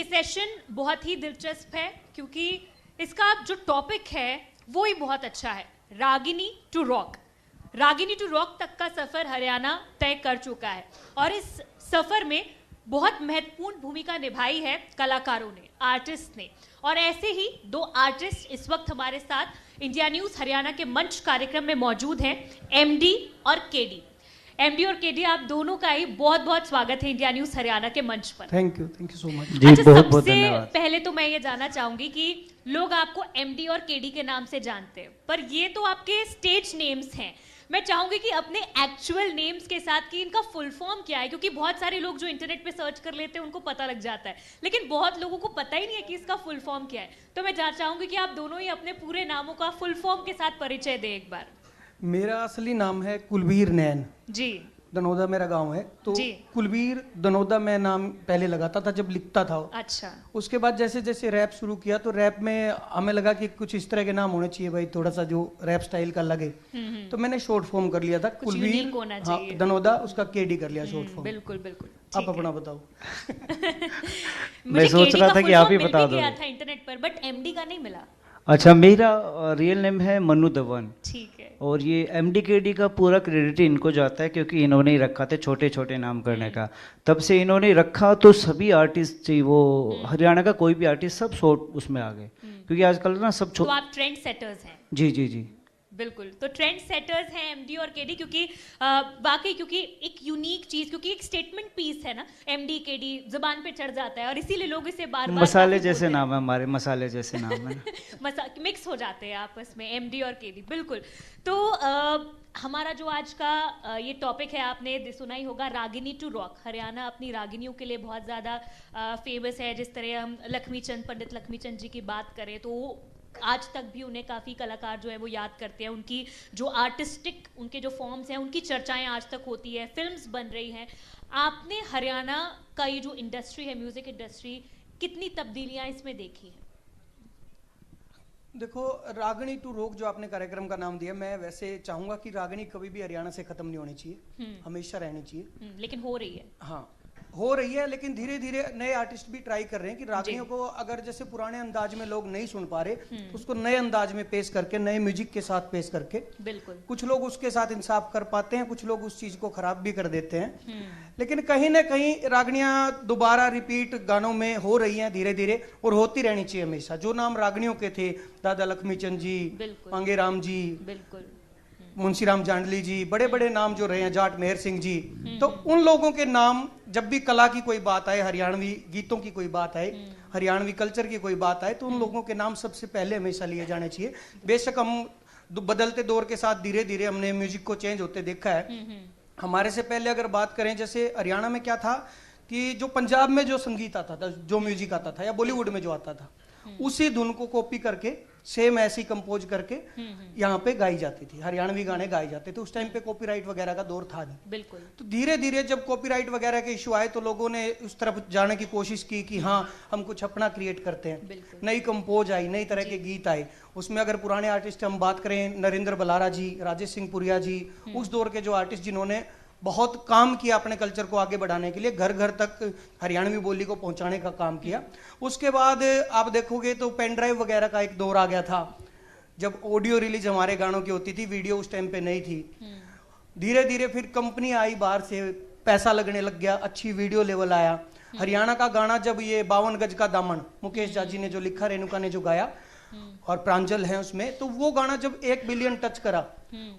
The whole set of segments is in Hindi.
ये सेशन बहुत ही दिलचस्प है क्योंकि इसका जो टॉपिक है वो ही बहुत अच्छा है, Ragini to rock. Ragini to rock तक का सफर हरियाणा तय कर चुका है और इस सफर में बहुत महत्वपूर्ण भूमिका निभाई है कलाकारों ने, आर्टिस्ट ने। और ऐसे ही दो आर्टिस्ट इस वक्त हमारे साथ इंडिया न्यूज हरियाणा के मंच कार्यक्रम में मौजूद हैं, एमडी और केडी। एमडी और केडी, आप दोनों का ही बहुत बहुत स्वागत है इंडिया न्यूज हरियाणा के मंच पर। Thank you so much. अच्छा, सबसे पहले तो मैं ये जानना चाहूंगी कि लोग आपको एमडी और केडी के नाम से जानते हैं, पर ये तो आपके स्टेज नेम्स हैं। मैं चाहूंगी कि अपने एक्चुअल नेम्स के साथ कि इनका फुल फॉर्म क्या है, क्योंकि बहुत सारे लोग जो इंटरनेट पे सर्च कर लेते हैं उनको पता लग जाता है, लेकिन बहुत लोगों को पता ही नहीं है कि इसका फुल फॉर्म क्या है। तो मैं चाहूंगी कि आप दोनों ही अपने पूरे नामों का फुल फॉर्म के साथ परिचय दें एक बार। मेरा असली नाम है कुलबीर नैन जी, दनौदा मेरा गांव है। तो कुलबीर दनौदा मैं नाम पहले लगाता था जब लिखता था। अच्छा। उसके बाद जैसे जैसे रैप शुरू किया तो रैप में हमें लगा कि कुछ इस तरह के नाम होने चाहिए भाई, थोड़ा सा जो रैप स्टाइल का लगे। तो मैंने शॉर्ट फॉर्म कर लिया था कुलबीर, हाँ, दनौदा, उसका केडी कर लिया शॉर्ट फॉर्म। बिल्कुल बिल्कुल। आप अपना बताओ। मैं सोच रहा था कि आप ही बता दो। था इंटरनेट पर, बट एमडी का नहीं मिला। अच्छा, मेरा रियल नेम है मनु धवन। ठीक है। और ये एमडी केडी का पूरा क्रेडिट इनको जाता है क्योंकि इन्होंने ही रखा था छोटे छोटे नाम करने का। तब से इन्होंने रखा तो सभी आर्टिस्ट चाहिए, वो हरियाणा का कोई भी आर्टिस्ट सब शॉर्ट उसमें आ गए क्योंकि आजकल ना सब तो आप ट्रेंड सेटर्स हैं। जी जी जी बिल्कुल। तो ट्रेंड सेटर्स हैं एमडी और केडी, क्योंकि वाकई क्योंकि एक यूनिक चीज, क्योंकि एक स्टेटमेंट पीस है ना, एमडी केडी जुबान पे चढ़ जाता है और इसीलिए लोग इसे बार बार मसाले जैसे नाम है हमारे, मसाले जैसे नाम है। मिक्स हो जाते हैं आपस में एमडी और केडी। बिल्कुल। तो हमारा जो आज का ये टॉपिक है, आपने सुना ही होगा, रागिनी टू रॉक। हरियाणा अपनी रागिनियों के लिए बहुत ज़्यादा फेमस है। जिस तरह हम लक्ष्मीचंद, पंडित लक्ष्मीचंद जी की बात करें तो आज तक भी उन्हें काफ़ी कलाकार जो है वो याद करते हैं। उनकी जो आर्टिस्टिक उनके जो फॉर्म्स हैं उनकी चर्चाएं आज तक होती है, फिल्म्स बन रही हैं। आपने हरियाणा का ये जो इंडस्ट्री है, म्यूजिक इंडस्ट्री, कितनी तब्दीलियां इसमें देखी हैं? देखो, रागिनी टू रॉक जो आपने कार्यक्रम का नाम दिया, मैं वैसे चाहूंगा कि रागिनी कभी भी हरियाणा से खत्म नहीं होनी चाहिए, हमेशा रहनी चाहिए। लेकिन हो रही है। हाँ, हो रही है, लेकिन धीरे धीरे नए आर्टिस्ट भी ट्राई कर रहे हैं कि रागिनियों को अगर जैसे पुराने अंदाज में लोग नहीं सुन पा रहे तो उसको नए अंदाज में पेश करके, नए म्यूजिक के साथ पेश करके, बिल्कुल, कुछ लोग उसके साथ इंसाफ कर पाते हैं, कुछ लोग उस चीज को खराब भी कर देते हैं। लेकिन कहीं ना कहीं रागनियां दोबारा रिपीट गानों में हो रही हैं धीरे धीरे, और होती रहनी चाहिए हमेशा। जो नाम रागनियों के थे, दादा लक्ष्मीचंद जी, मांगे राम जी, बिल्कुल, मुंशीराम जांडली जी, बड़े बड़े नाम जो रहे हैं, जाट मेहर सिंह जी, तो उन लोगों के नाम, जब भी कला की कोई बात आए, हरियाणवी गीतों की कोई बात आए, हरियाणवी कल्चर की कोई बात आए, तो उन लोगों के नाम सबसे पहले हमेशा लिए जाने चाहिए। बेशक हम बदलते दौर के साथ धीरे धीरे हमने म्यूजिक को चेंज होते देखा है। हमारे से पहले अगर बात करें, जैसे हरियाणा में क्या था कि जो पंजाब में जो संगीत आता था, जो म्यूजिक आता था, या बॉलीवुड में जो आता था, उसी धुन को कॉपी करके सेम ऐसी कंपोज करके यहाँ पे गाई जाती थी, हरियाणवी गाने गाए जाते थे। उस टाइम पे कॉपीराइट वगैरह का दौर था नहीं। बिल्कुल। तो धीरे धीरे जब कॉपीराइट वगैरह के इशू आए तो लोगों ने उस तरफ जाने की कोशिश की कि हाँ, हम कुछ अपना क्रिएट करते हैं। नई कंपोज आई, नई तरह के गीत आए। उसमें अगर पुराने आर्टिस्ट हम बात करें, नरेंद्र बलारा जी, राजेश सिंह पुरिया जी, उस दौर के जो आर्टिस्ट जिन्होंने बहुत काम किया अपने कल्चर को आगे बढ़ाने के लिए, घर घर तक हरियाणवी बोली को पहुंचाने का काम किया। उसके बाद आप देखोगे तो पेन ड्राइव वगैरह का एक दौर आ गया था, जब ऑडियो रिलीज हमारे गानों की होती थी, वीडियो उस टाइम पे नहीं थी। धीरे धीरे फिर कंपनी आई बाहर से, पैसा लगने लग गया, अच्छी वीडियो लेवल आया। हरियाणा का गाना जब ये 52 गज का दामन, मुकेश जाजी ने जो लिखा, रेणुका ने जो गाया और प्रांजल है उसमें, तो वो गाना जब 1 बिलियन टच करा,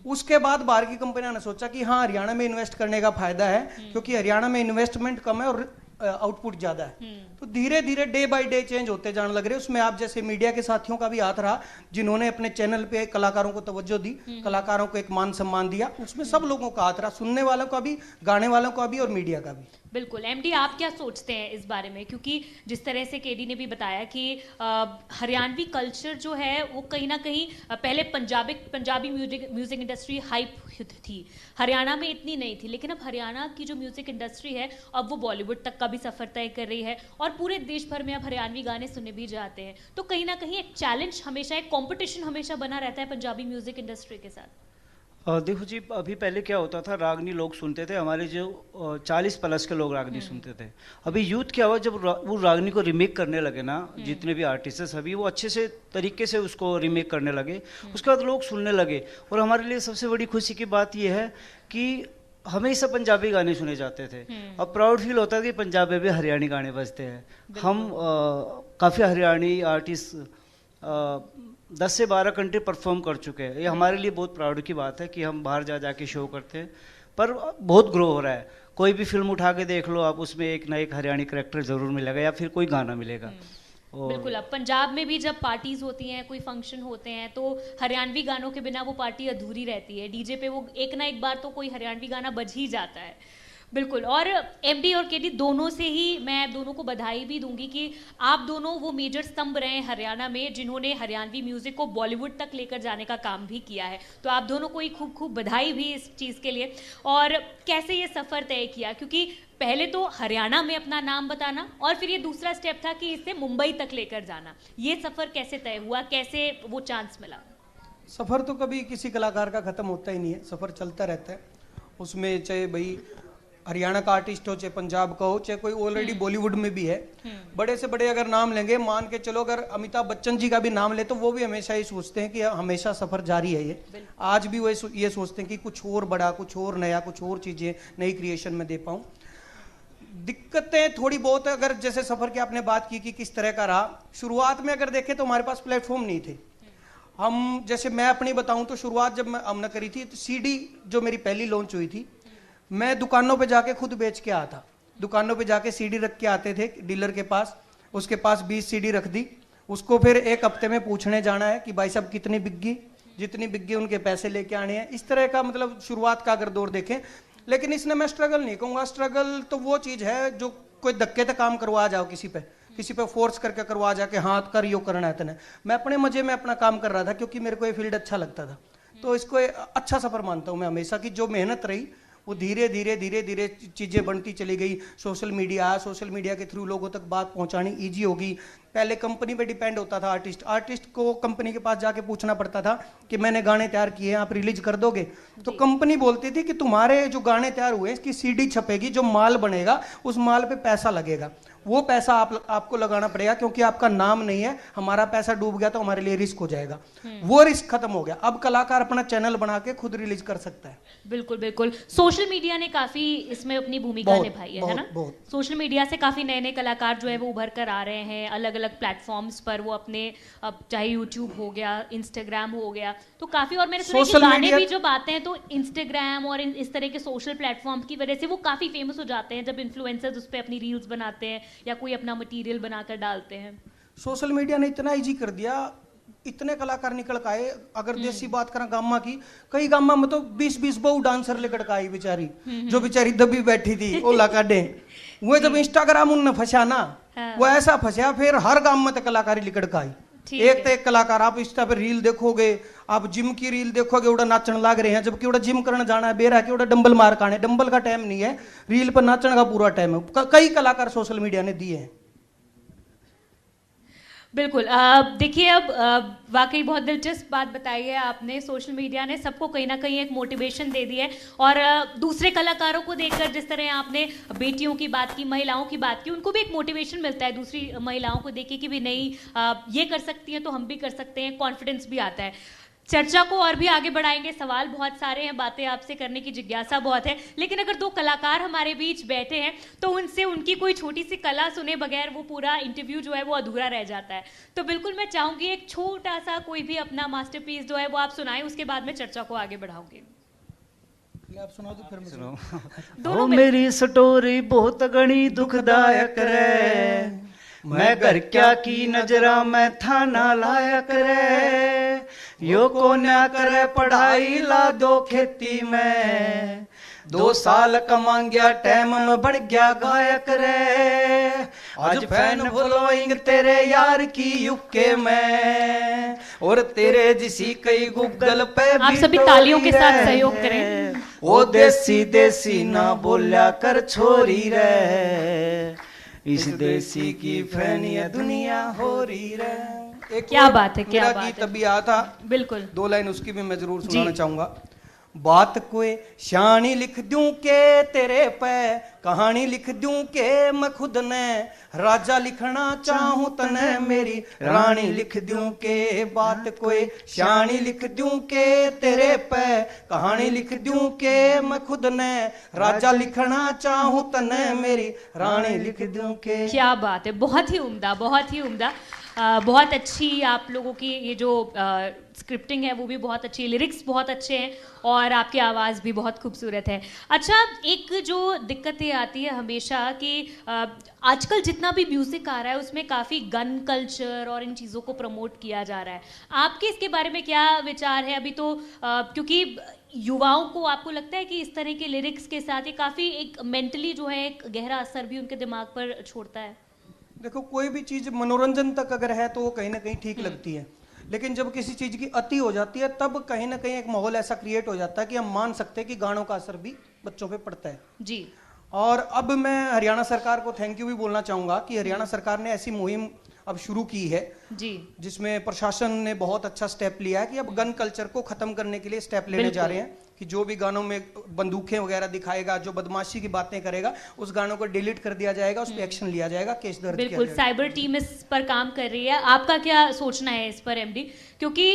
उसके बाद बाहर की कंपनियों ने सोचा कि हाँ, हरियाणा में इन्वेस्ट करने का फायदा है, क्योंकि हरियाणा में इन्वेस्टमेंट कम है और आउटपुट ज्यादा है। तो धीरे धीरे डे बाय डे चेंज होते जाने लग रहे। उसमें आप जैसे मीडिया के साथियों का भी हाथ रहा, जिन्होंने अपने चैनल पे कलाकारों को तवज्जो दी, कलाकारों को एक मान सम्मान दिया, उसमें सब लोगों का हाथ रहा, सुनने वालों का भी, गाने वालों का भी और मीडिया का भी। बिल्कुल। एमडी, आप क्या सोचते हैं इस बारे में? क्योंकि जिस तरह से केडी ने भी बताया कि हरियाणवी कल्चर जो है वो कहीं ना कहीं पहले पंजाबी म्यूजिक इंडस्ट्री हाइप थी, हरियाणा में इतनी नहीं थी, लेकिन अब हरियाणा की जो म्यूजिक इंडस्ट्री है अब वो बॉलीवुड तक का भी सफर तय कर रही है और पूरे देश भर में अब हरियाणवी गाने सुने भी जाते हैं। तो कहीं ना कहीं एक चैलेंज हमेशा, एक कॉम्पिटिशन हमेशा बना रहता है पंजाबी म्यूजिक इंडस्ट्री के साथ। देखो जी, अभी पहले क्या होता था, रागनी लोग सुनते थे, हमारे जो 40 प्लस के लोग रागनी सुनते थे। अभी यूथ क्या हुआ, जब वो रागनी को रिमेक करने लगे ना, जितने भी आर्टिस्ट हैं सभी वो अच्छे से तरीके से उसको रिमेक करने लगे, उसके बाद लोग सुनने लगे। और हमारे लिए सबसे बड़ी खुशी की बात यह है कि हमेशा पंजाबी गाने सुने जाते थे, अब प्राउड फील होता है कि पंजाब में भी हरियाणी गाने बजते हैं। हम काफ़ी हरियाणी आर्टिस्ट 10 से 12 कंट्री परफॉर्म कर चुके हैं। ये हमारे लिए बहुत प्राउड की बात है कि हम बाहर जा जाके शो करते हैं, पर बहुत ग्रो हो रहा है। कोई भी फिल्म उठा के देख लो आप, उसमें एक ना एक हरियाणी कैरेक्टर जरूर मिलेगा या फिर कोई गाना मिलेगा। बिल्कुल, अब पंजाब में भी जब पार्टीज होती हैं, कोई फंक्शन होते हैं, तो हरियाणवी गानों के बिना वो पार्टी अधूरी रहती है। डीजे पे वो एक ना एक बार तो कोई हरियाणवी गाना बज ही जाता है। बिल्कुल, और एमडी और केडी दोनों से ही मैं दोनों को बधाई भी दूंगी कि आप दोनों वो मेजर स्तंभ रहे हैं हरियाणा में, जिन्होंने हरियाणवी म्यूजिक को बॉलीवुड तक लेकर जाने का काम भी किया है। तो आप दोनों को ही खूब खूब बधाई भी इस चीज़ के लिए। और कैसे ये सफ़र तय किया, क्योंकि पहले तो हरियाणा में अपना नाम बताना और फिर ये दूसरा स्टेप था कि इसे मुंबई तक लेकर जाना, ये सफ़र कैसे तय हुआ, कैसे वो चांस मिला? सफ़र तो कभी किसी कलाकार का ख़त्म होता ही नहीं है, सफ़र चलता रहता है। उसमें चाहे भाई हरियाणा का आर्टिस्ट हो, चाहे पंजाब का हो, चाहे कोई ऑलरेडी बॉलीवुड में भी है, बड़े से बड़े अगर नाम लेंगे, मान के चलो अगर अमिताभ बच्चन जी का भी नाम ले तो वो भी हमेशा ये सोचते हैं कि हमेशा सफर जारी है। ये आज भी वो ये सोचते हैं कि कुछ और बड़ा, कुछ और नया, कुछ और चीजें नई क्रिएशन में दे पाऊं। दिक्कतें थोड़ी बहुत, अगर जैसे सफर की आपने बात की कि किस तरह का रहा, शुरुआत में अगर देखें तो हमारे पास प्लेटफॉर्म नहीं थे। हम जैसे मैं अपनी बताऊं तो शुरुआत जब हमने करी थी तो सीडी जो मेरी पहली लॉन्च हुई थी, मैं दुकानों पे जाके खुद बेच के आया था। दुकानों पे जाके सीडी रख के आते थे डीलर के पास, उसके पास 20 सीडी रख दी, उसको फिर एक हफ्ते में पूछने जाना है कि भाई साहब कितनी बिक, जितनी बिक गई उनके पैसे लेके आने हैं। इस तरह का मतलब शुरुआत का अगर दौर देखें, लेकिन इसने मैं स्ट्रगल नहीं कहूँगा। स्ट्रगल तो वो चीज़ है जो कोई धक्के तक काम करवा जाओ, किसी पे फोर्स करके करवा जाके हाथ कर यो करना है तने। मैं अपने मजे में अपना काम कर रहा था क्योंकि मेरे को ये फील्ड अच्छा लगता था। तो इसको अच्छा सफर मानता हूँ मैं हमेशा की। जो मेहनत रही वो धीरे धीरे चीज़ें बनती चली गई। सोशल मीडिया के थ्रू लोगों तक बात पहुंचानी ईजी होगी। पहले कंपनी पे डिपेंड होता था आर्टिस्ट को कंपनी के पास जाके पूछना पड़ता था कि मैंने गाने तैयार किए हैं, आप रिलीज कर दोगे? तो कंपनी बोलती थी कि तुम्हारे जो गाने तैयार हुए इसकी सीडी छपेगी, जो माल बनेगा उस माल पे पैसा लगेगा, वो पैसा आपको लगाना पड़ेगा क्योंकि आपका नाम नहीं है। हमारा पैसा डूब गया तो हमारे लिए रिस्क हो जाएगा। वो रिस्क खत्म हो गया, अब कलाकार अपना चैनल बना के खुद रिलीज कर सकता है। बिल्कुल बिल्कुल, सोशल मीडिया ने काफी इसमें अपनी भूमिका निभाई है ना? सोशल मीडिया से काफी नए नए कलाकार जो है वो उभर कर आ रहे हैं अलग अलग प्लेटफॉर्म्स पर। वो अपने अब चाहे यूट्यूब हो गया, इंस्टाग्राम हो गया, तो काफी, और मैंने सुना कि गाने भी जब आते हैं तो इंस्टाग्राम और इस तरह के सोशल प्लेटफॉर्म की वजह से वो काफी फेमस हो जाते हैं, जब इन्फ्लुएंसर्स उस पर अपनी रील्स बनाते हैं या कोई अपना मटेरियल बनाकर डालते हैं। सोशल मीडिया ने इतना इजी कर दिया, इतने कलाकार निकल के आए। अगर देसी बात करें गामा की, कई गामा में तो 20-20 बहु डांसर लेकर के आई बेचारी, जो बेचारी दबी बैठी थी ओला काटे। वो जब इंस्टाग्राम उनने फंसा ना, वो ऐसा फंसा फिर हर गांव में तो कलाकारी लिकड़ का आई। एक तो एक कलाकार, आप इंस्टा पे रील देखोगे, आप जिम की रील देखोगे, उड़ा नाचन लाग रहे हैं, जबकि उड़ा जिम करने जाना है, बेरा के उड़ा डंबल मार काने, डंबल का टाइम नहीं है, रील पर नाचने का पूरा टाइम है। कई कलाकार सोशल मीडिया ने दिए हैं। बिल्कुल, देखिए अब वाकई बहुत दिलचस्प बात बताई है आपने। सोशल मीडिया ने सबको कहीं ना कहीं एक मोटिवेशन दे दी है, और दूसरे कलाकारों को देखकर, जिस तरह आपने बेटियों की बात की, महिलाओं की बात की, उनको भी एक मोटिवेशन मिलता है दूसरी महिलाओं को देख के कि भी नहीं, ये कर सकती हैं तो हम भी कर सकते हैं, कॉन्फिडेंस भी आता है। चर्चा को और भी आगे बढ़ाएंगे, सवाल बहुत सारे हैं, बातें आपसे करने की जिज्ञासा बहुत है, लेकिन अगर दो कलाकार हमारे बीच बैठे हैं तो उनसे उनकी कोई छोटी सी कला सुने बगैर वो पूरा इंटरव्यू जो है वो अधूरा रह जाता है। तो बिल्कुल मैं चाहूंगी एक छोटा सा कोई भी अपना मास्टरपीस जो है वो आप सुनाएं, उसके बाद में चर्चा को आगे बढ़ाऊंगी। आप सुनाओ तो फिर मैं सुनाऊं। दोनों मेरी स्टोरी बहुत घनी दुखदायक रे, मैं घर क्या की नजरा मैं थाना लायक रे, यो को ना करे पढ़ाई ला दो खेती में, 2 साल कमा गया टाइम में बढ़ गया गायक रे, आज फैन फॉलोइंग तेरे यार की यूके में, और तेरे जिसी कई गूगल पे आप सभी तालियों के साथ सहयोग करें। ओ देसी देसी ना बोल्या कर छोरी रे, इस देसी की फैनिया दुनिया हो रही रे। क्या बात है, क्या बात है। तभी आया था, बिल्कुल 2 लाइन उसकी भी मैं जरूर सुनाना चाहूंगा। बात कोई शानी लिख दूं के तेरे पे, कहानी लिख दूं के मैं खुद ने, राजा लिखना चाहूं तने मेरी रानी लिख दूं के, बात कोई शानी लिख दूं के तेरे पे, कहानी लिख दूं के मैं खुद ने, राजा लिखना चाहूं तने मेरी रानी लिख दूं के। क्या बात है, बहुत ही उम्दा, बहुत ही उम्दा। बहुत अच्छी आप लोगों की ये जो स्क्रिप्टिंग है वो भी बहुत अच्छी है, लिरिक्स बहुत अच्छे हैं और आपकी आवाज़ भी बहुत खूबसूरत है। अच्छा, एक जो दिक्कत ये आती है हमेशा कि आजकल जितना भी म्यूज़िक आ रहा है उसमें काफ़ी गन कल्चर और इन चीज़ों को प्रमोट किया जा रहा है, आपके इसके बारे में क्या विचार है? अभी तो क्योंकि युवाओं को आपको लगता है कि इस तरह के लिरिक्स के साथ ये काफ़ी एक मेंटली जो है एक गहरा असर भी उनके दिमाग पर छोड़ता है? देखो, कोई भी चीज मनोरंजन तक अगर है तो वो कहीं ना कहीं ठीक लगती है, लेकिन जब किसी चीज की अति हो जाती है तब कहीं ना कहीं एक माहौल ऐसा क्रिएट हो जाता है कि हम मान सकते हैं कि गानों का असर भी बच्चों पे पड़ता है जी। और अब मैं हरियाणा सरकार को थैंक यू भी बोलना चाहूंगा कि हरियाणा सरकार ने ऐसी मुहिम अब शुरू की है जी, जिसमें प्रशासन ने बहुत अच्छा स्टेप लिया है कि अब गन कल्चर को खत्म करने के लिए स्टेप लेने जा रहे हैं कि जो भी गानों में बंदूकें वगैरह दिखाएगा, जो बदमाशी की बातें करेगा, उस गानों को डिलीट कर दिया जाएगा, उस पर एक्शन लिया जाएगा, केस दर्ज किया बिल्कुल। जाएगा। साइबर टीम इस पर काम कर रही है, आपका क्या सोचना है इस पर एमडी? क्योंकि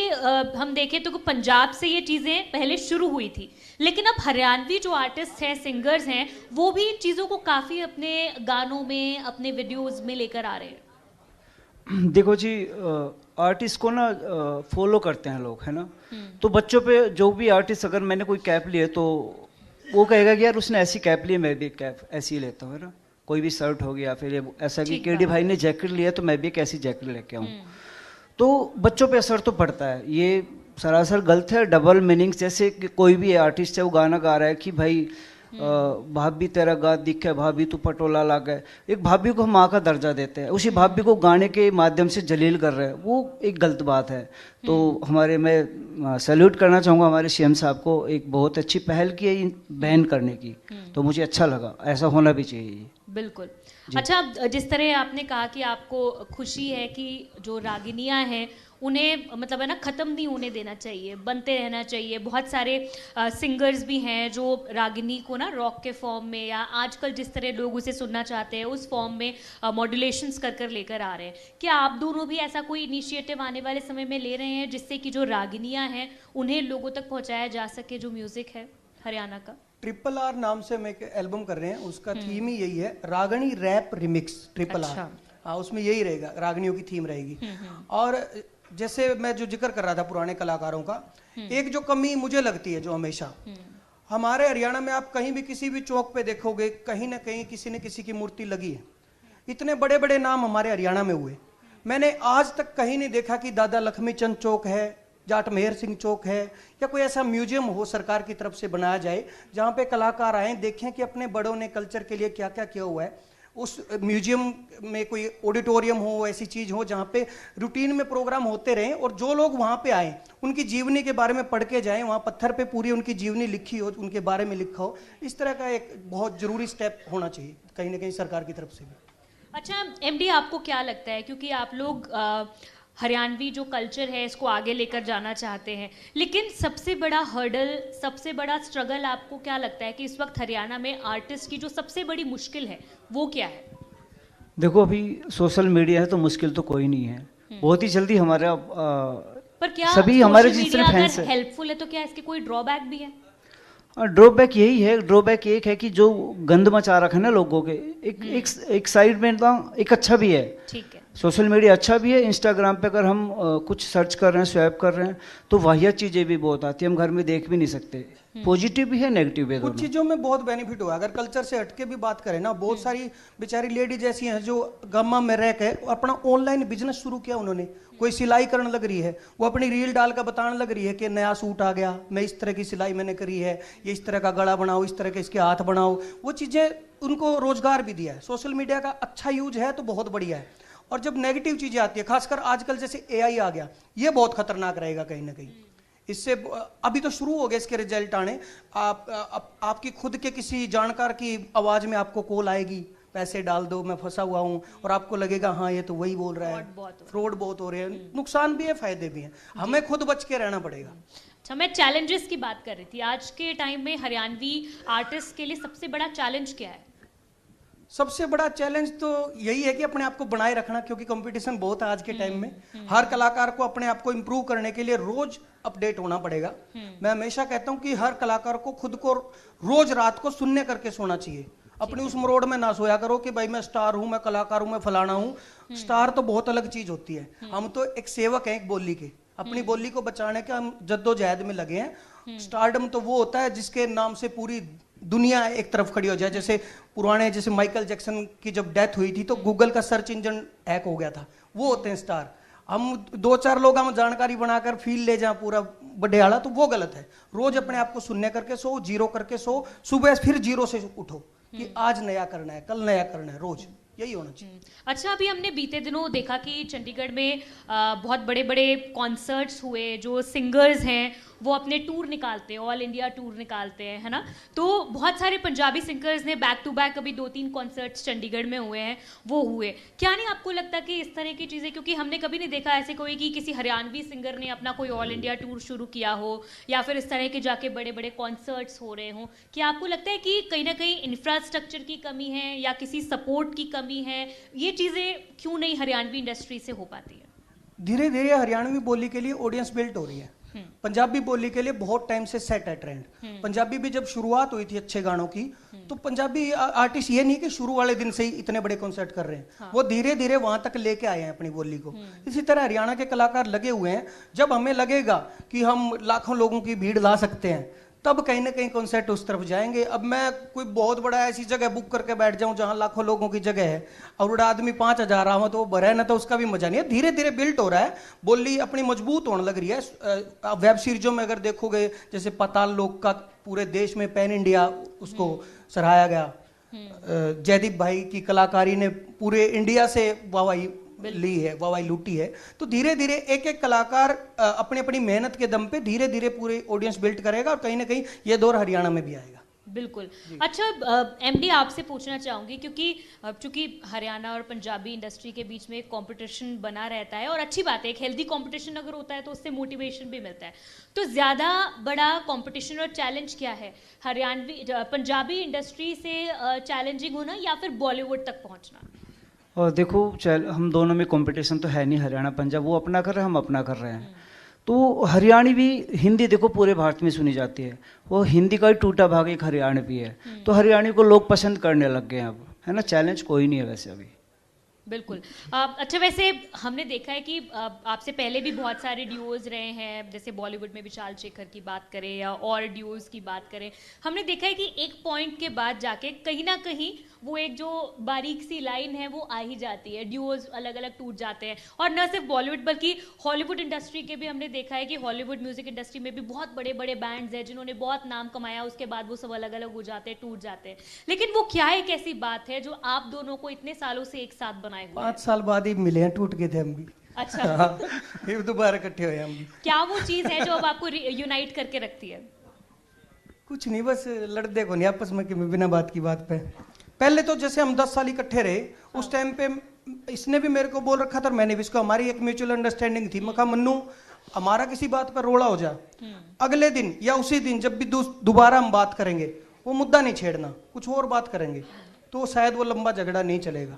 हम देखें तो पंजाब से ये चीज़ें पहले शुरू हुई थी, लेकिन अब हरियाणवी जो आर्टिस्ट हैं, सिंगर्स हैं, वो भी चीज़ों को काफ़ी अपने गानों में, अपने वीडियोज़ में लेकर आ रहे हैं। देखो जी, आर्टिस्ट को ना फॉलो करते हैं लोग, है ना। तो बच्चों पे जो भी आर्टिस्ट, अगर मैंने कोई कैप ली है तो वो कहेगा कि यार उसने ऐसी कैप ली है, मैं भी कैप ऐसी ही लेता हूँ, है ना। कोई भी शर्ट हो गया, फिर ऐसा कि केडी भाई ने जैकेट लिया तो मैं भी एक ऐसी जैकेट लेके आऊँ। तो बच्चों पे असर तो पड़ता है, ये सरासर गलत है। डबल मीनिंग्स, जैसे कि कोई भी आर्टिस्ट है वो गाना गा रहा है कि भाई भाभी तेरा गात दिखे, भाभी तू पटोला ला गए, एक भाभी को हम माँ का दर्जा देते हैं, उसी भाभी को गाने के माध्यम से जलील कर रहे हैं, वो एक गलत बात है। तो मैं सैल्यूट करना चाहूँगा हमारे सीएम साहब को, एक बहुत अच्छी पहल की है बैन करने की, तो मुझे अच्छा लगा, ऐसा होना भी चाहिए। बिल्कुल। अच्छा, जिस तरह आपने कहा कि आपको खुशी है कि जो रागिनियाँ हैं उन्हें मतलब है ना ख़त्म नहीं होने देना चाहिए, बनते रहना चाहिए। बहुत सारे सिंगर्स भी हैं जो रागिनी को ना रॉक के फॉर्म में या आजकल जिस तरह लोग उसे सुनना चाहते हैं उस फॉर्म में मॉड्यूलेशंस कर कर लेकर आ रहे हैं। क्या आप दोनों भी ऐसा कोई इनिशिएटिव आने वाले समय में ले रहे हैं जिससे कि जो रागिनियाँ हैं उन्हें लोगों तक पहुँचाया जा सके, जो म्यूज़िक है हरियाणा का? ट्रिपल आर नाम से हम एक एल्बम कर रहे हैं, उसका थीम ही यही है, रागनी रैप रिमिक्स ट्रिपल आर। हाँ, उसमें यही रहेगा, रागनियों की थीम रहेगी। और जैसे मैं जो जिक्र कर रहा था पुराने कलाकारों का, एक जो कमी मुझे लगती है जो हमेशा हमारे हरियाणा में, आप कहीं भी किसी भी चौक पे देखोगे कहीं ना कहीं किसी न किसी की मूर्ति लगी है। इतने बड़े बड़े नाम हमारे हरियाणा में हुए, मैंने आज तक कहीं नहीं देखा कि दादा लक्ष्मी चंद चौक है, जाट मेहर सिंह चौक है, या कोई ऐसा म्यूजियम हो सरकार की तरफ से बनाया जाए जहाँ पे कलाकार आए, देखें कि अपने बड़ों ने कल्चर के लिए क्या क्या किया हुआ है। उस म्यूजियम में कोई ऑडिटोरियम हो, ऐसी चीज हो जहाँ पे रूटीन में प्रोग्राम होते रहें और जो लोग वहाँ पे आए उनकी जीवनी के बारे में पढ़ के जाएं, वहाँ पत्थर पे पूरी उनकी जीवनी लिखी हो, उनके बारे में लिखा हो। इस तरह का एक बहुत जरूरी स्टेप होना चाहिए कहीं ना कहीं सरकार की तरफ से भी। अच्छा एमडी, आपको क्या लगता है, क्योंकि आप लोग हरियाणवी जो कल्चर है इसको आगे लेकर जाना चाहते हैं, लेकिन सबसे बड़ा हर्डल, सबसे बड़ा स्ट्रगल आपको क्या लगता है कि इस वक्त हरियाणा में आर्टिस्ट की जो सबसे बड़ी मुश्किल है वो क्या है? देखो, अभी सोशल मीडिया है तो मुश्किल तो कोई नहीं है, बहुत ही जल्दी हमारा पर क्या सभी हमारे जितने फैंस हैं हेल्पफुल है, तो क्या इसके कोई ड्रॉबैक भी है? ड्रॉबैक यही है, ड्रॉबैक एक है कि जो गंद मचा रखा है ना लोगों के, एक साइड में ना एक अच्छा भी है, ठीक है, सोशल मीडिया अच्छा भी है। इंस्टाग्राम पे अगर हम कुछ सर्च कर रहे हैं, स्वैप कर रहे हैं, तो वाहियात चीज़ें भी बहुत आती है, हम घर में देख भी नहीं सकते। पॉजिटिव भी है, नेगेटिव भी है। कुछ चीज़ों में बहुत बेनिफिट हुआ, अगर कल्चर से हटके भी बात करें ना, बहुत सारी बेचारी लेडीज ऐसी हैं जो गामा में रह के अपना ऑनलाइन बिजनेस शुरू किया उन्होंने। कोई सिलाई करने लग रही है, वो अपनी रील डाल कर बताने लग रही है कि नया सूट आ गया, मैं इस तरह की सिलाई मैंने करी है, ये इस तरह का गला बनाओ, इस तरह के इसके हाथ बनाओ। वो चीज़ें उनको रोजगार भी दिया है। सोशल मीडिया का अच्छा यूज है तो बहुत बढ़िया है, और जब नेगेटिव चीजें आती है, खासकर आजकल जैसे एआई आ गया, ये बहुत खतरनाक रहेगा कहीं ना कहीं। इससे अभी तो शुरू हो गए इसके रिजल्ट आने। आपकी खुद के किसी जानकार की आवाज में आपको कॉल आएगी, पैसे डाल दो मैं फंसा हुआ हूं, और आपको लगेगा हाँ ये तो वही बोल रहा है। फ्रॉड बहुत हो रहे हैं, नुकसान भी है फायदे भी हैं, हमें खुद बच के रहना पड़ेगा। अच्छा, मैं चैलेंजेस की बात कर रही थी। आज के टाइम में हरियाणवी आर्टिस्ट के लिए सबसे बड़ा चैलेंज क्या है? सबसे बड़ा चैलेंज तो यही है कि अपने आप को बनाए रखना, क्योंकि कंपटीशन बहुत है आज के टाइम में। हर कलाकार को अपने आप को इम्प्रूव करने के लिए रोज अपडेट होना पड़ेगा। मैं हमेशा कहता हूं कि हर कलाकार को खुद को रोज रात को शून्य करके सोना चाहिए। अपनी उस मरोड़ में ना सोया करो कि भाई मैं स्टार हूं, मैं कलाकार हूं, मैं फलाना हूं। स्टार तो बहुत अलग चीज होती है। हम तो एक सेवक हैं एक बोली के। अपनी बोली को बचाने के हम जद्दोजहद में लगे हैं। स्टारडम तो वो होता है जिसके नाम से पूरी दुनिया एक तरफ खड़ी हो जाए। जैसे पुराने जैसे माइकल जैक्सन की जब डेथ हुई थी तो गूगल का सर्च इंजन हैक हो गया था, वो होते हैं स्टार। हम 2-4 लोग हम जानकारी बनाकर फील ले जाए पूरा बडेयाला, तो वो गलत है। रोज अपने आप को शून्य करके सो, जीरो करके सो, सुबह फिर जीरो से उठो कि आज नया करना है, कल नया करना है, रोज यही होना चाहिए। अच्छा, अभी हमने बीते दिनों देखा कि चंडीगढ़ में बहुत बड़े बड़े कॉन्सर्ट्स हुए। जो सिंगर्स हैं वो अपने टूर निकालते हैं, ऑल इंडिया टूर निकालते हैं, है ना। तो बहुत सारे पंजाबी सिंगर्स ने बैक टू बैक अभी 2-3 कॉन्सर्ट्स चंडीगढ़ में हुए हैं, वो हुए। क्या नहीं आपको लगता कि इस तरह की चीज़ें, क्योंकि हमने कभी नहीं देखा ऐसे कोई कि किसी हरियाणवी सिंगर ने अपना कोई ऑल इंडिया टूर शुरू किया हो, या फिर इस तरह के जाके बड़े बड़े कॉन्सर्ट्स हो रहे हों। क्या आपको लगता है कि कहीं ना कहीं इंफ्रास्ट्रक्चर की कमी है या किसी सपोर्ट की कमी है? ये चीज़ें क्यों नहीं हरियाणवी इंडस्ट्री से हो पाती है? धीरे धीरे हरियाणवी बोली के लिए ऑडियंस बिल्ट हो रही है। पंजाबी बोली के लिए बहुत टाइम से सेट है ट्रेंड। पंजाबी भी जब शुरुआत हुई थी अच्छे गानों की, तो पंजाबी आर्टिस्ट ये नहीं कि शुरू वाले दिन से ही इतने बड़े कॉन्सर्ट कर रहे हैं। हाँ। वो धीरे धीरे वहां तक लेके आए हैं अपनी बोली को। इसी तरह हरियाणा के कलाकार लगे हुए हैं। जब हमें लगेगा कि हम लाखों लोगों की भीड़ ला सकते हैं, तब कहीं ना कहीं कॉन्सर्ट उस तरफ जाएंगे। अब मैं कोई बहुत बड़ा ऐसी जगह बुक करके बैठ जाऊं जहां लाखों लोगों की जगह है और उड़ा आदमी 5,000 आवा तो वो भरा है ना, तो उसका भी मजा नहीं है। धीरे धीरे बिल्ट हो रहा है, बोली अपनी मजबूत होने लग रही है। वेब सीरीजों में अगर देखोगे, जैसे पाताल लोक का पूरे देश में पैन इंडिया उसको सराहाया गया। जयदीप भाई की कलाकारी ने पूरे इंडिया से वाहवाही ली है, वाहवाही लूटी है। तो धीरे धीरे एक एक कलाकार अपनी अपनी मेहनत के दम पे धीरे धीरे पूरे ऑडियंस बिल्ड करेगा और कहीं ना कहीं ये दौर हरियाणा में भी आएगा। बिल्कुल। अच्छा, एमडी आपसे पूछना चाहूँगी, क्योंकि चूंकि हरियाणा और पंजाबी इंडस्ट्री के बीच में एक कंपटीशन बना रहता है, और अच्छी बात है, एक हेल्दी कंपटीशन अगर होता है तो उससे मोटिवेशन भी मिलता है। तो ज़्यादा बड़ा कंपटीशन और चैलेंज क्या है, हरियाणवी पंजाबी इंडस्ट्री से चैलेंजिंग होना या फिर बॉलीवुड तक पहुँचना? और देखो, हम दोनों में कंपटीशन तो है नहीं। हरियाणा पंजाब वो अपना कर रहे हैं, हम अपना कर रहे हैं। तो हरियाणी भी हिंदी देखो पूरे भारत में सुनी जाती है, वो हिंदी का ही टूटा भाग एक हरियाणवी है। तो हरियाणी को लोग पसंद करने लग गए हैं अब, है ना। चैलेंज कोई नहीं है वैसे अभी। बिल्कुल। अच्छा, वैसे हमने देखा है कि आपसे पहले भी बहुत सारे ड्यूओज रहे हैं, जैसे बॉलीवुड में विशाल शेखर की बात करें या और ड्यूओज की बात करें। हमने देखा है कि एक पॉइंट के बाद जाके कहीं ना कहीं वो एक जो बारीक सी लाइन है वो आ ही जाती है, ड्यूओज अलग अलग टूट जाते हैं। और न सिर्फ बॉलीवुड बल्कि हॉलीवुड इंडस्ट्री के भी हमने देखा है कि हॉलीवुड म्यूजिक इंडस्ट्री में भी बहुत बड़े बड़े बैंड्स हैं जिन्होंने बहुत नाम कमाया, उसके बाद वो सब अलग अलग हो जाते हैं, टूट जाते हैं। लेकिन वो क्या एक ऐसी बात है जो आप दोनों को इतने सालों से एक साथ बनाए हुए? 5 साल बाद ही मिले हैं, टूट गए थे हम भी। अच्छा। फिर दोबारा इकट्ठे हुए हम भी। क्या वो चीज है जो अब आपको यूनाइट करके रखती है? कुछ नहीं, बस लड़ते को नहीं आपस में कि बिना बात की बात पे। पहले तो जैसे हम 10 साल इकट्ठे रहे, उस टाइम पे इसने भी मेरे को बोल रखा था और मैंने भी इसको, हमारी एक म्यूचुअल अंडरस्टैंडिंग थी। मैं कहा मन्नू, हमारा किसी बात पर रोड़ा हो जा, अगले दिन या उसी दिन जब भी दोबारा हम बात करेंगे, वो मुद्दा नहीं छेड़ना, कुछ और बात करेंगे, तो शायद वो लंबा झगड़ा नहीं चलेगा।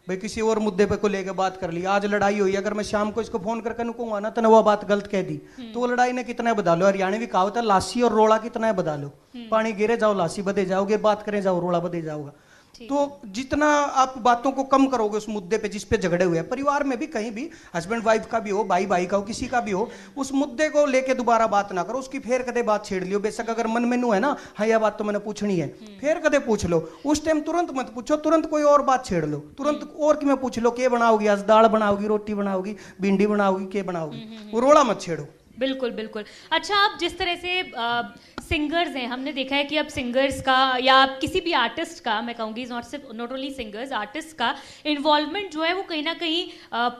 भाई किसी और मुद्दे पे को लेकर बात कर ली, आज लड़ाई हुई, अगर मैं शाम को इसको फोन करके नुकूंगा ना तो वो बात गलत कह दी, तो वो लड़ाई ने कितना बदा लो। हरियाणवी कहावत है, लासी और रोड़ा कितना बदा लो। पानी गिरे जाओ लासी बदे जाओगे, बात करें जाओ रोड़ा बदे जाओगा। तो जितना आप बातों को कम करोगे उस मुद्दे पे जिस पे झगड़े हुए हैं, परिवार में भी कहीं भी हस्बैंड वाइफ का भी हो, भाई भाई का हो, किसी का भी हो, उस मुद्दे को लेके दोबारा बात ना करो, उसकी फिर कदे बात छेड़ लियो। बेशक अगर मन में नू है ना, हाँ यह बात तो मैंने पूछनी है, फिर कदे पूछ लो। उस टाइम तुरंत मत पूछो, तुरंत कोई और बात छेड़ लो, तुरंत और कि मैं पूछ लो के बनाओगी आज, दाल बनाओगी, रोटी बनाओगी, भिंडी बनाओगी, के बनाओगी, वो रोड़ा मत छेड़ो। बिल्कुल बिल्कुल। अच्छा, आप जिस तरह से सिंगर्स हैं, हमने देखा है कि अब सिंगर्स का या किसी भी आर्टिस्ट का, मैं कहूँगी नॉट ओनली सिंगर्स, आर्टिस्ट का इन्वॉल्वमेंट जो है वो कहीं ना कहीं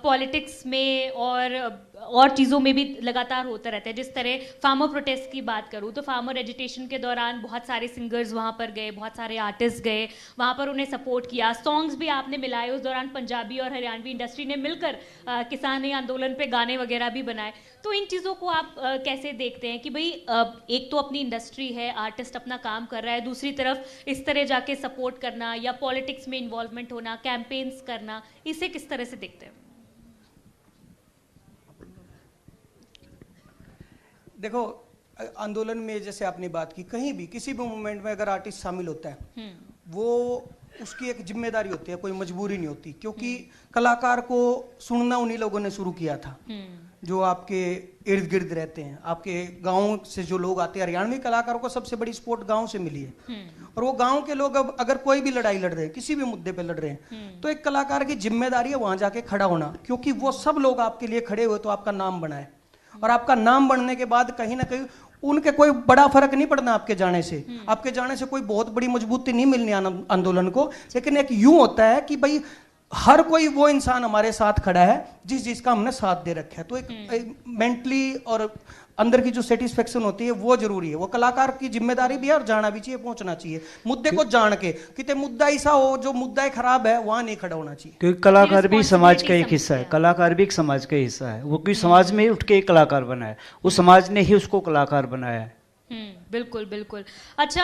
पॉलिटिक्स में और और चीज़ों में भी लगातार होता रहता है। जिस तरह फार्मर प्रोटेस्ट की बात करूँ तो फार्मर एजिटेशन के दौरान बहुत सारे सिंगर्स वहाँ पर गए, बहुत सारे आर्टिस्ट गए, वहाँ पर उन्हें सपोर्ट किया, सॉन्ग्स भी आपने मिलाए। उस दौरान पंजाबी और हरियाणवी इंडस्ट्री ने मिलकर किसानी आंदोलन पे गाने वगैरह भी बनाए। तो इन चीज़ों को आप कैसे देखते हैं कि भाई एक तो अपनी इंडस्ट्री है, आर्टिस्ट अपना काम कर रहा है, दूसरी तरफ इस तरह जाके सपोर्ट करना या पॉलिटिक्स में इन्वॉल्वमेंट होना, कैंपेन्स करना, इसे किस तरह से देखते हैं? देखो, आंदोलन में जैसे आपने बात की, कहीं भी किसी भी मूवमेंट में अगर आर्टिस्ट शामिल होता है वो उसकी एक जिम्मेदारी होती है, कोई मजबूरी नहीं होती, क्योंकि कलाकार को सुनना उन्हीं लोगों ने शुरू किया था जो आपके इर्द गिर्द रहते हैं। आपके गांव से जो लोग आते हैं, हरियाणवी कलाकारों को सबसे बड़ी सपोर्ट गांव से मिली है, और वो गांव के लोग अब अगर कोई भी लड़ाई लड़ रहे हैं, किसी भी मुद्दे पे लड़ रहे हैं, तो एक कलाकार की जिम्मेदारी है वहां जाके खड़ा होना, क्योंकि वो सब लोग आपके लिए खड़े हुए तो आपका नाम बनाए, और आपका नाम बनने के बाद कहीं ना कहीं उनके कोई बड़ा फर्क नहीं पड़ना आपके जाने से। आपके जाने से कोई बहुत बड़ी मजबूती नहीं मिलनी आंदोलन को, लेकिन एक यूं होता है कि भाई हर कोई वो इंसान हमारे साथ खड़ा है जिसका हमने साथ दे रखा है। तो एक मेंटली और अंदर की जो सेटिस्फेक्शन होती है वो जरूरी है, वो कलाकार की जिम्मेदारी भी है, और जाना भी चाहिए, पहुंचना चाहिए मुद्दे को जान के। कितने मुद्दा ऐसा हो जो मुद्दा खराब है वहां नहीं खड़ा होना चाहिए, क्योंकि कलाकार भी समाज का एक हिस्सा है, कलाकार भी एक समाज का हिस्सा है। वो कोई समाज में उठ के एक कलाकार बना है, उस समाज ने ही उसको कलाकार बनाया है। बिल्कुल बिल्कुल। अच्छा,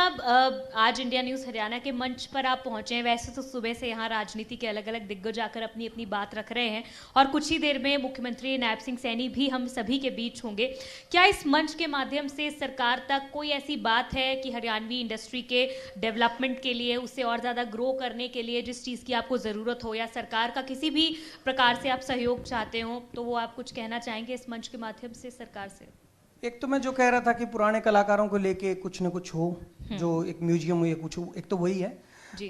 आज इंडिया न्यूज़ हरियाणा के मंच पर आप पहुंचे हैं। वैसे तो सुबह से यहाँ राजनीति के अलग अलग दिग्गज आकर अपनी अपनी बात रख रहे हैं, और कुछ ही देर में मुख्यमंत्री नायब सिंह सैनी भी हम सभी के बीच होंगे। क्या इस मंच के माध्यम से सरकार तक कोई ऐसी बात है कि हरियाणवी इंडस्ट्री के डेवलपमेंट के लिए, उसे और ज़्यादा ग्रो करने के लिए जिस चीज़ की आपको ज़रूरत हो, या सरकार का किसी भी प्रकार से आप सहयोग चाहते हो, तो वो आप कुछ कहना चाहेंगे इस मंच के माध्यम से सरकार से? एक तो मैं जो कह रहा था कि पुराने कलाकारों को लेके कुछ न कुछ हो, जो एक म्यूजियम हो या कुछ हो, एक तो वही है।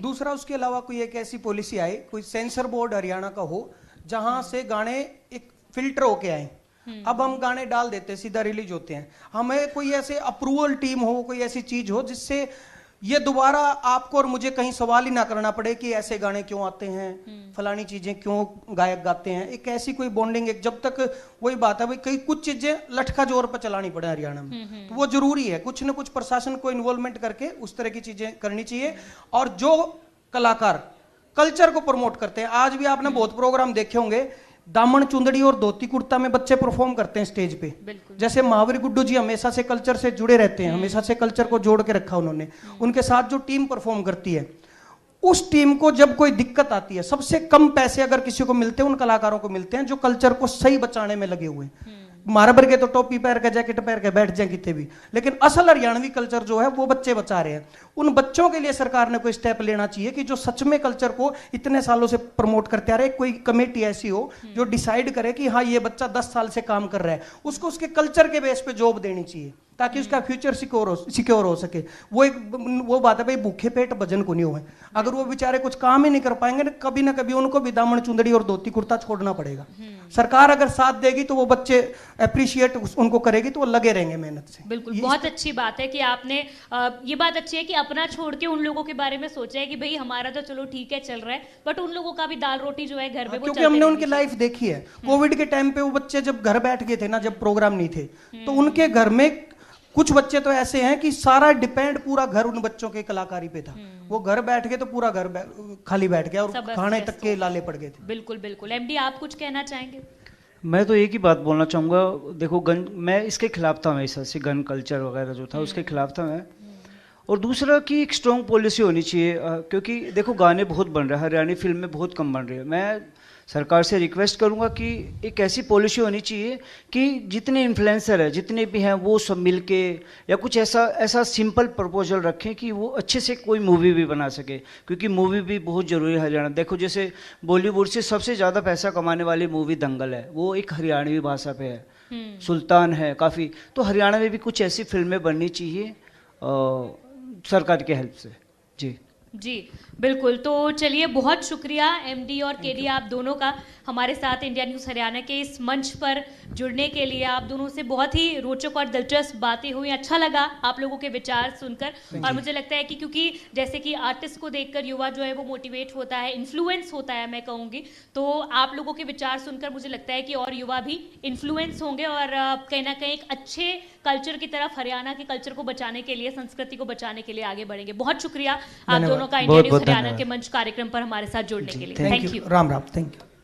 दूसरा, उसके अलावा कोई एक ऐसी पॉलिसी आए, कोई सेंसर बोर्ड हरियाणा का हो जहां से गाने एक फिल्टर होके आए। अब हम गाने डाल देते हैं, सीधा रिलीज होते हैं, हमें कोई ऐसे अप्रूवल टीम हो, कोई ऐसी चीज हो जिससे ये दोबारा आपको और मुझे कहीं सवाल ही ना करना पड़े कि ऐसे गाने क्यों आते हैं, फलानी चीजें क्यों गायक गाते हैं। एक ऐसी कोई बॉन्डिंग, एक जब तक वही बात है भाई, कई कुछ चीजें लटका जोर पर चलानी पड़े हरियाणा में, तो वो जरूरी है। कुछ न कुछ प्रशासन को इन्वॉल्वमेंट करके उस तरह की चीजें करनी चाहिए। और जो कलाकार कल्चर को प्रमोट करते हैं, आज भी आपने बहुत प्रोग्राम देखे होंगे, दामन चुंदड़ी और धोती कुर्ता में बच्चे परफॉर्म करते हैं स्टेज पे। जैसे महावीर गुड्डू जी हमेशा से कल्चर से जुड़े रहते हैं, हमेशा से कल्चर को जोड़ के रखा उन्होंने। उनके साथ जो टीम परफॉर्म करती है, उस टीम को जब कोई दिक्कत आती है, सबसे कम पैसे अगर किसी को मिलते हैं, उन कलाकारों को मिलते हैं जो कल्चर को सही बचाने में लगे हुए हैं। मारबर के तो टोपी पहन के, जैकेट पहन के बैठ जाए कितने भी, लेकिन असल हरियाणवी कल्चर जो है वो बच्चे बचा रहे हैं। उन बच्चों के लिए सरकार ने कोई स्टेप लेना चाहिए कि जो सच में कल्चर को इतने सालों से प्रमोट करते आ रहे, कोई कमेटी ऐसी हो जो डिसाइड करे कि हाँ ये बच्चा 10 साल से काम कर रहा है, उसको उसके कल्चर के बेस पे जॉब देनी चाहिए ताकि उसका फ्यूचर सिक्योर हो सके। वो बात है भाई, भूखे पेट भजन को नहीं हुए। अगर वो बेचारे कुछ काम ही नहीं कर पाएंगे ना कभी उनको भी दामन चुंदड़ी और धोती कुर्ता छोड़ना पड़ेगा। सरकार अगर साथ देगी तो वो बच्चे अप्रिशिएट उनको करेगी, तो वो लगे रहेंगे मेहनत से। बिल्कुल, बहुत अच्छी बात है कि आपने ये बात अच्छी है कि अपना छोड़ के उन लोगों के बारे में सोचा है कि भाई हमारा तो चलो ठीक है चल रहा है, बट उन लोगों का भी दाल रोटी जो है घर में, क्योंकि हमने उनकी लाइफ देखी है। कोविड के टाइम पे वो बच्चे जब घर बैठ गए थे ना, जब प्रोग्राम नहीं थे, तो उनके घर में कुछ बच्चे तो ऐसे हैं कि सारा डिपेंड पूरा घर उन बच्चों के कलाकारी पे था। वो घर बैठ गए तो पूरा घर खाली बैठ गया और खाने तक के लाले पड़ गए थे। बिल्कुल बिल्कुल। एमडी, आप कुछ कहना चाहेंगे? मैं तो एक ही बात बोलना चाहूँगा। देखो, मैं इसके खिलाफ था, हमेशा से गन कल्चर वगैरह जो था उसके खिलाफ था मैं। और दूसरा कि एक स्ट्रॉन्ग पॉलिसी होनी चाहिए, क्योंकि देखो गाने बहुत बन रहे हैं, हरियाणवी फिल्में बहुत कम बन रही है। मैं सरकार से रिक्वेस्ट करूंगा कि एक ऐसी पॉलिसी होनी चाहिए कि जितने इन्फ्लुएंसर है, जितने भी हैं, वो सब मिलके या कुछ ऐसा सिंपल प्रपोजल रखें कि वो अच्छे से कोई मूवी भी बना सके, क्योंकि मूवी भी बहुत ज़रूरी है हरियाणा। देखो, जैसे बॉलीवुड से सबसे ज़्यादा पैसा कमाने वाली मूवी दंगल है, वो एक हरियाणवी भाषा पे है। सुल्तान है काफ़ी, तो हरियाणा में भी कुछ ऐसी फिल्में बननी चाहिए सरकार के हेल्प से। जी जी बिल्कुल। तो चलिए, बहुत शुक्रिया एमडी और केडी आप दोनों का हमारे साथ इंडिया न्यूज़ हरियाणा के इस मंच पर जुड़ने के लिए। आप दोनों से बहुत ही रोचक और दिलचस्प बातें हुई, अच्छा लगा आप लोगों के विचार सुनकर। और मुझे लगता है कि क्योंकि जैसे कि आर्टिस्ट को देखकर युवा जो है वो मोटिवेट होता है, इन्फ्लुएंस होता है, मैं कहूँगी, तो आप लोगों के विचार सुनकर मुझे लगता है कि और युवा भी इन्फ्लुएंस होंगे और कहीं ना कहीं एक अच्छे कल्चर की तरफ, हरियाणा के कल्चर को बचाने के लिए, संस्कृति को बचाने के लिए आगे बढ़ेंगे। बहुत शुक्रिया आप दोनों का इंडिया न्यूज़ हरियाणा के मंच कार्यक्रम पर हमारे साथ जुड़ने के लिए। Thank you. Ram Ram. Thank you.